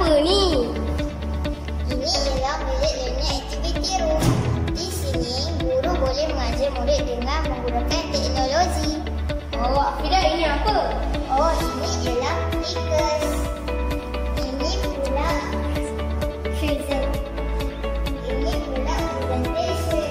apa ni? Ini ialah bilik learning activity room. Di sini, guru boleh mengajar murid dengan menggunakan teknologi. Oh, Afidah, ini apa? Oh, ini ialah Flickr. Ini pula Tracer. Ini pula presentation.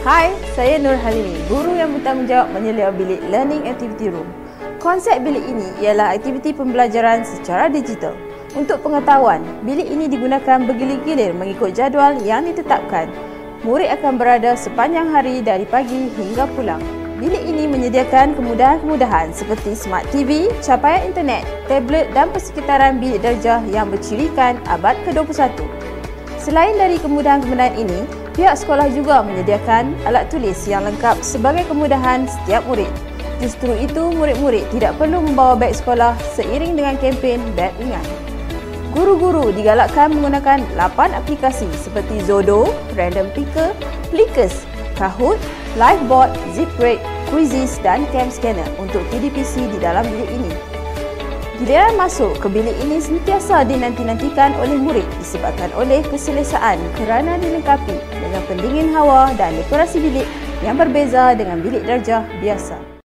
Hai, saya Nur Halimi, guru yang bertanggungjawab menyelia bilik Learning Activity Room. Konsep bilik ini ialah aktiviti pembelajaran secara digital. Untuk pengetahuan, bilik ini digunakan bergilir-gilir mengikut jadual yang ditetapkan. Murid akan berada sepanjang hari dari pagi hingga pulang. Bilik ini menyediakan kemudahan-kemudahan seperti Smart TV, capaian internet, tablet dan persekitaran bilik darjah yang bercirikan abad ke-21. Selain dari kemudahan-kemudahan ini, pihak sekolah juga menyediakan alat tulis yang lengkap sebagai kemudahan setiap murid. Justru itu, murid-murid tidak perlu membawa beg sekolah seiring dengan kempen beg ringan. Guru-guru digalakkan menggunakan 8 aplikasi seperti Zodo, Random Picker, Flickr, Kahoot, Liveboard, Zipgrade, Quizzes dan Cam Scanner untuk PDPC di dalam bilik ini. Giliran masuk ke bilik ini sentiasa dinanti-nantikan oleh murid disebabkan oleh keselesaan kerana dilengkapi dengan pendingin hawa dan dekorasi bilik yang berbeza dengan bilik darjah biasa.